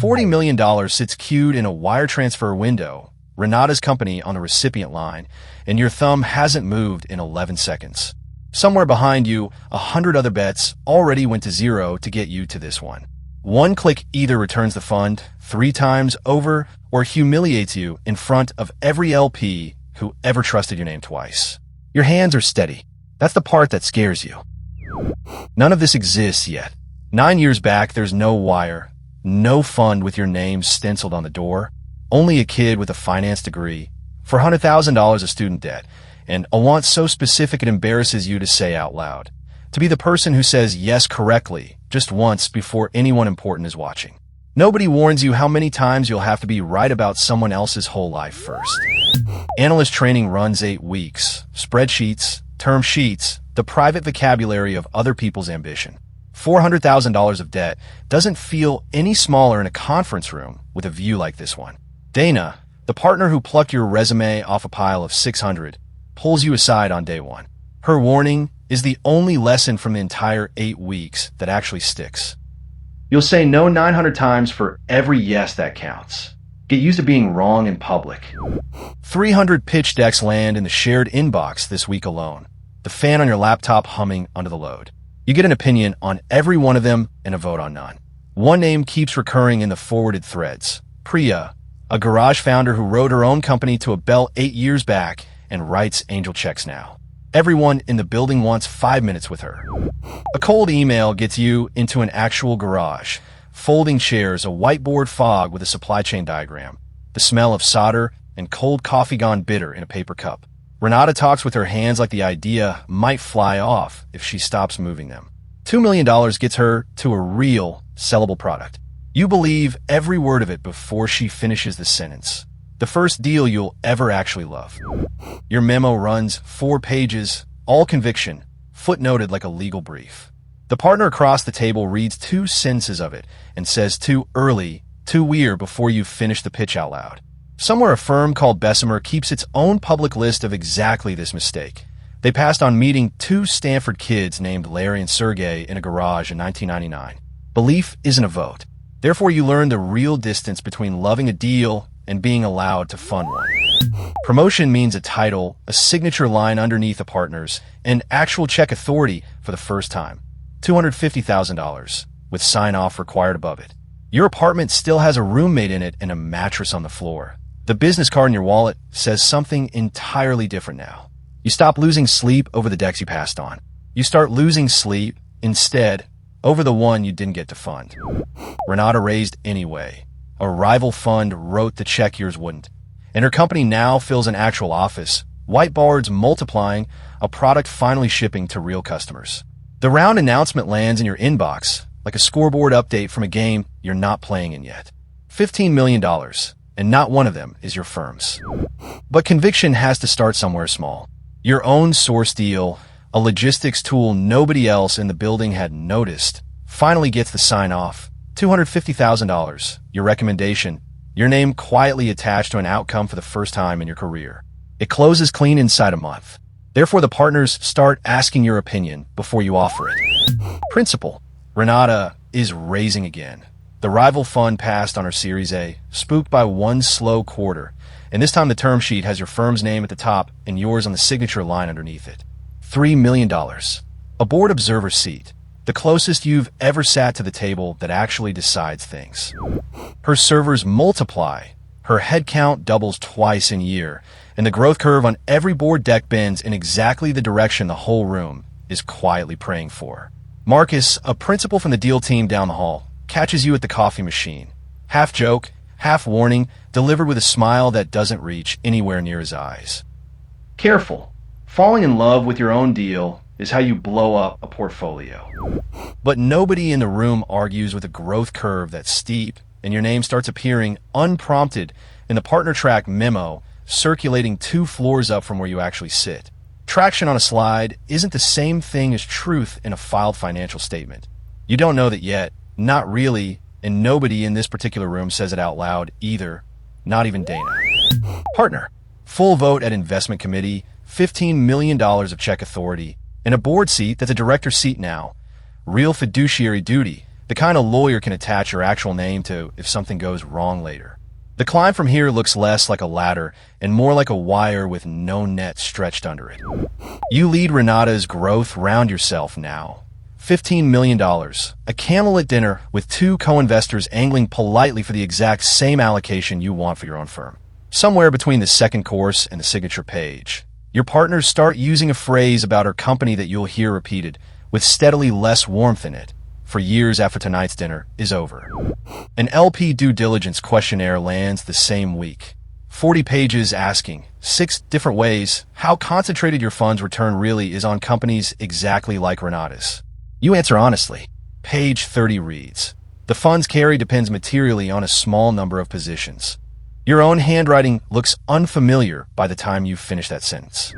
$40 million sits queued in a wire transfer window, Renata's company on the recipient line, and your thumb hasn't moved in 11 seconds. Somewhere behind you, 100 other bets already went to zero to get you to this one. One click either returns the fund 3 times over or humiliates you in front of every LP who ever trusted your name twice. Your hands are steady. That's the part that scares you. None of this exists yet. 9 years back, there's no wire, no fund with your name stenciled on the door, only a kid with a finance degree, $400,000 of student debt, and a want so specific it embarrasses you to say out loud. To be the person who says yes correctly just once before anyone important is watching. Nobody warns you how many times you'll have to be right about someone else's whole life first. Analyst training runs 8 weeks. Spreadsheets, term sheets, the private vocabulary of other people's ambition. $400,000 of debt doesn't feel any smaller in a conference room with a view like this one. Dana, the partner who plucked your resume off a pile of 600, pulls you aside on day one. Her warning is the only lesson from the entire 8 weeks that actually sticks. You'll say no 900 times for every yes that counts. Get used to being wrong in public. 300 pitch decks land in the shared inbox this week alone, the fan on your laptop humming under the load. You get an opinion on every one of them and a vote on none. One name keeps recurring in the forwarded threads. Priya, a garage founder who rode her own company to a bell 8 years back and writes angel checks now. Everyone in the building wants 5 minutes with her. A cold email gets you into an actual garage. Folding chairs, a whiteboard fog with a supply chain diagram, the smell of solder, and cold coffee gone bitter in a paper cup. Renata talks with her hands like the idea might fly off if she stops moving them. $2 million gets her to a real, sellable product. You believe every word of it before she finishes the sentence. The first deal you'll ever actually love. Your memo runs 4 pages, all conviction, footnoted like a legal brief. The partner across the table reads 2 sentences of it and says too early, too weird before you've finished the pitch out loud. Somewhere a firm called Bessemer keeps its own public list of exactly this mistake. They passed on meeting 2 Stanford kids named Larry and Sergey in a garage in 1999. Belief isn't a vote. Therefore, you learn the real distance between loving a deal and being allowed to fund one. Promotion means a title, a signature line underneath a partner's, and actual check authority for the first time. $250,000, with sign-off required above it. Your apartment still has a roommate in it and a mattress on the floor. The business card in your wallet says something entirely different now. You stop losing sleep over the decks you passed on. You start losing sleep, instead, over the one you didn't get to fund. Renata raised anyway. A rival fund wrote the check yours wouldn't. And her company now fills an actual office, whiteboards multiplying, a product finally shipping to real customers. The round announcement lands in your inbox, like a scoreboard update from a game you're not playing in yet. $15 million, and not one of them is your firm's. But conviction has to start somewhere small. Your own source deal, a logistics tool nobody else in the building had noticed, finally gets the sign-off. $250,000, your recommendation, your name quietly attached to an outcome for the first time in your career. It closes clean inside a month. Therefore, the partners start asking your opinion before you offer it. Principal. Renata is raising again. The rival fund passed on her Series A, spooked by one slow quarter, and this time the term sheet has your firm's name at the top and yours on the signature line underneath it. $3 million. A board observer seat. The closest you've ever sat to the table that actually decides things. Her servers multiply. Her headcount doubles twice in a year, and the growth curve on every board deck bends in exactly the direction the whole room is quietly praying for. Marcus, a principal from the deal team down the hall, catches you at the coffee machine. Half joke, half warning, delivered with a smile that doesn't reach anywhere near his eyes. Careful. Falling in love with your own deal is how you blow up a portfolio. But nobody in the room argues with a growth curve that's steep, and your name starts appearing unprompted in the partner track memo circulating 2 floors up from where you actually sit. Traction on a slide isn't the same thing as truth in a filed financial statement. You don't know that yet, not really, and nobody in this particular room says it out loud either, not even Dana. Partner. Full vote at investment committee, $15 million of check authority, and a board seat that's a director seat now. Real fiduciary duty. The kind of lawyer can attach your actual name to if something goes wrong later. The climb from here looks less like a ladder and more like a wire with no net stretched under it. You lead Renata's growth round yourself now. $15 million, a candlelit dinner with two co-investors angling politely for the exact same allocation you want for your own firm. Somewhere between the second course and the signature page, your partners start using a phrase about her company that you'll hear repeated with steadily less warmth in it for years after tonight's dinner is over. An LP due diligence questionnaire lands the same week. 40 pages asking 6 different ways how concentrated your fund's return really is on companies exactly like Renata's. You answer honestly. Page 30 reads, the fund's carry depends materially on a small number of positions. Your own handwriting looks unfamiliar by the time you finish that sentence.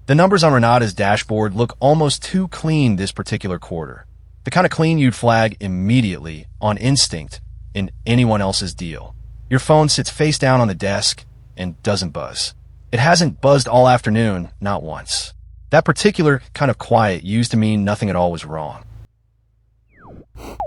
The numbers on Renata's dashboard look almost too clean this particular quarter. The kind of clean you'd flag immediately, on instinct, in anyone else's deal. Your phone sits face down on the desk and doesn't buzz. It hasn't buzzed all afternoon, not once. That particular kind of quiet used to mean nothing at all was wrong.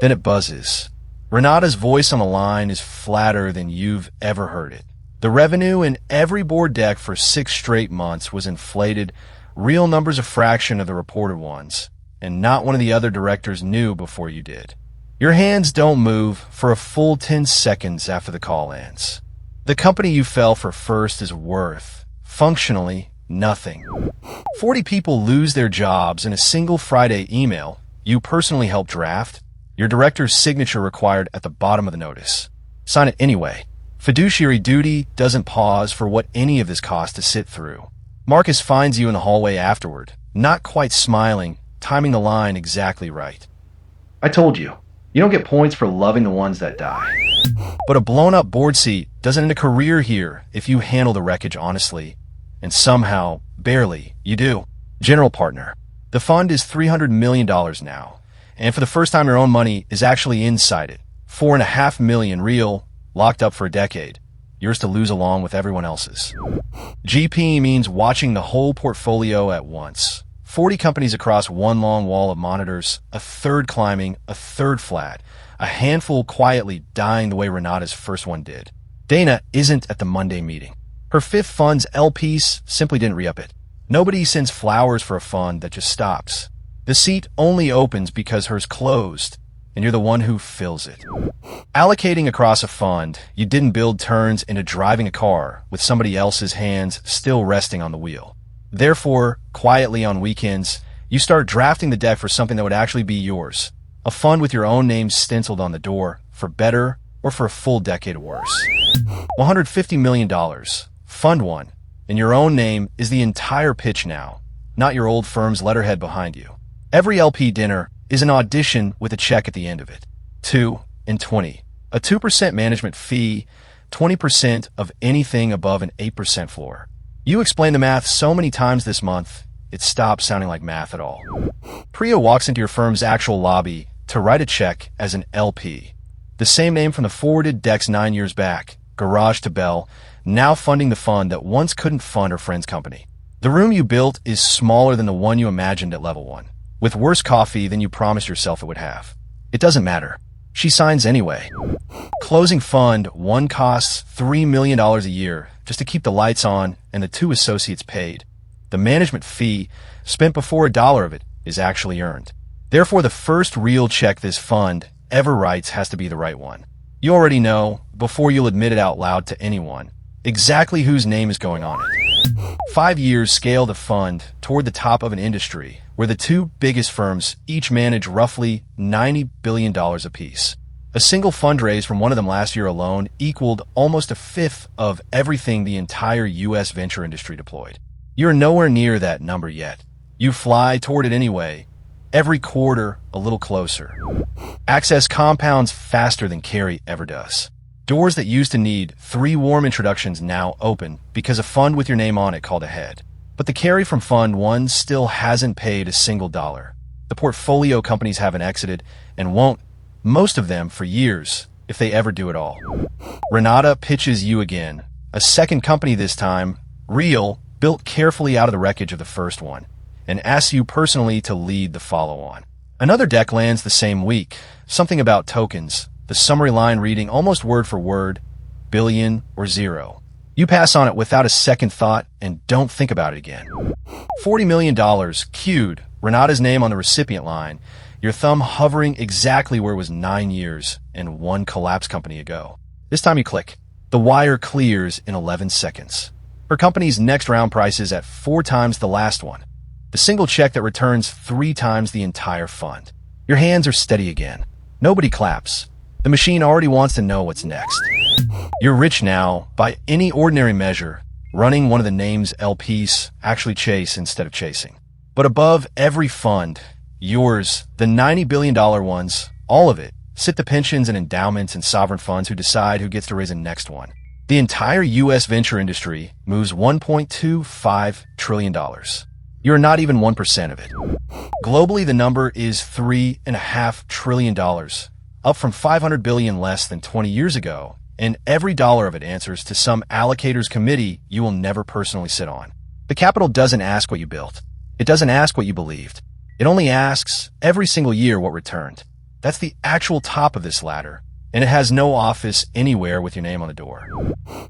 Then it buzzes. Renata's voice on the line is flatter than you've ever heard it. The revenue in every board deck for 6 straight months was inflated, real numbers a fraction of the reported ones, and not one of the other directors knew before you did. Your hands don't move for a full 10 seconds after the call ends. The company you fell for first is worth, functionally, nothing. 40 people lose their jobs in a single Friday email you personally helped draft, your director's signature required at the bottom of the notice. Sign it anyway. Fiduciary duty doesn't pause for what any of this costs to sit through. Marcus finds you in the hallway afterward, not quite smiling, timing the line exactly right. I told you, you don't get points for loving the ones that die. But a blown-up board seat doesn't end a career here if you handle the wreckage honestly. And somehow, barely, you do. General partner. The fund is $300 million now. And for the first time, your own money is actually inside it. $4.5 million real, locked up for a decade. Yours to lose along with everyone else's. GP means watching the whole portfolio at once. 40 companies across one long wall of monitors, a third climbing, a third flat, a handful quietly dying the way Renata's first one did. Dana isn't at the Monday meeting. Her fifth fund's LPs simply didn't re-up it. Nobody sends flowers for a fund that just stops. The seat only opens because hers closed, and you're the one who fills it. Allocating across a fund, you didn't build turns into driving a car with somebody else's hands still resting on the wheel. Therefore, quietly on weekends, you start drafting the deck for something that would actually be yours. A fund with your own name stenciled on the door, for better or for a full decade or worse. $150 million, Fund 1, in your own name is the entire pitch now, not your old firm's letterhead behind you. Every LP dinner is an audition with a check at the end of it. 2 and 20. A 2% management fee, 20% of anything above an 8% floor. You explain the math so many times this month, it stops sounding like math at all. Priya walks into your firm's actual lobby to write a check as an LP. The same name from the forwarded decks 9 years back, Garage to Bell, now funding the fund that once couldn't fund her friend's company. The room you built is smaller than the one you imagined at level 1, with worse coffee than you promised yourself it would have. It doesn't matter. She signs anyway. Closing fund 1 costs $3 million a year just to keep the lights on and the 2 associates paid. The management fee, spent before a dollar of it, is actually earned. Therefore, the first real check this fund ever writes has to be the right one. You already know, before you'll admit it out loud to anyone, exactly whose name is going on it. 5 years scale the fund toward the top of an industry where the 2 biggest firms each manage roughly $90 billion apiece. A single fundraise from one of them last year alone equaled almost a fifth of everything the entire U.S. venture industry deployed. You're nowhere near that number yet. You fly toward it anyway, every quarter a little closer. Access compounds faster than carry ever does. Doors that used to need 3 warm introductions now open because a fund with your name on it called ahead. But the carry from Fund 1 still hasn't paid a single dollar. The portfolio companies haven't exited and won't, most of them, for years, if they ever do at all. Renata pitches you again, a second company this time, real, built carefully out of the wreckage of the first one, and asks you personally to lead the follow-on. Another deck lands the same week, something about tokens, the summary line reading almost word for word, billion or zero. You pass on it without a second thought and don't think about it again. $40 million, queued, Renata's name on the recipient line, your thumb hovering exactly where it was 9 years and one collapse company ago. This time you click. The wire clears in 11 seconds. Her company's next round price is at 4 times the last one. The single check that returns 3 times the entire fund. Your hands are steady again. Nobody claps. The machine already wants to know what's next. You're rich now, by any ordinary measure, running one of the names LPs actually chase instead of chasing. But above every fund, yours, the $90 billion ones, all of it, sit the pensions and endowments and sovereign funds who decide who gets to raise the next one. The entire U.S. venture industry moves $1.25 trillion. You're not even 1% of it. Globally, the number is $3.5 trillion, up from $500 billion less than 20 years ago, and every dollar of it answers to some allocators committee you will never personally sit on. The capital doesn't ask what you built. It doesn't ask what you believed. It only asks every single year what returned. That's the actual top of this ladder, and it has no office anywhere with your name on the door.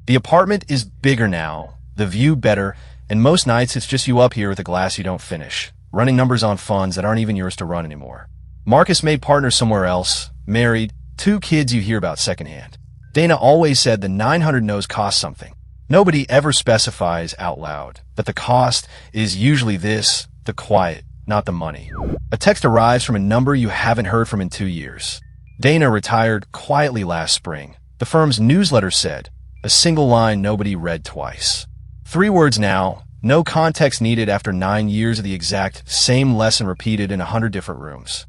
The apartment is bigger now, the view better, and most nights it's just you up here with a glass you don't finish, running numbers on funds that aren't even yours to run anymore. Marcus made partners somewhere else, married, 2 kids you hear about secondhand. Dana always said the 900 no's cost something. Nobody ever specifies out loud that the cost is usually this, the quiet, not the money. A text arrives from a number you haven't heard from in 2 years. Dana retired quietly last spring. The firm's newsletter said, a single line nobody read twice. 3 words now, no context needed after 9 years of the exact same lesson repeated in 100 different rooms.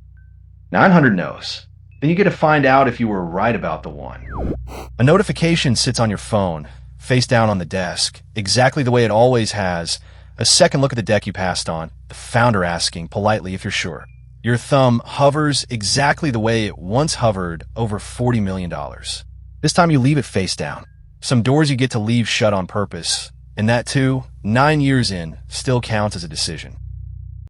900 no's. Then you get to find out if you were right about the one. A notification sits on your phone, face down on the desk, exactly the way it always has. A second look at the deck you passed on, the founder asking politely if you're sure. Your thumb hovers exactly the way it once hovered over $40 million. This time you leave it face down. Some doors you get to leave shut on purpose, and that too, 9 years in, still counts as a decision.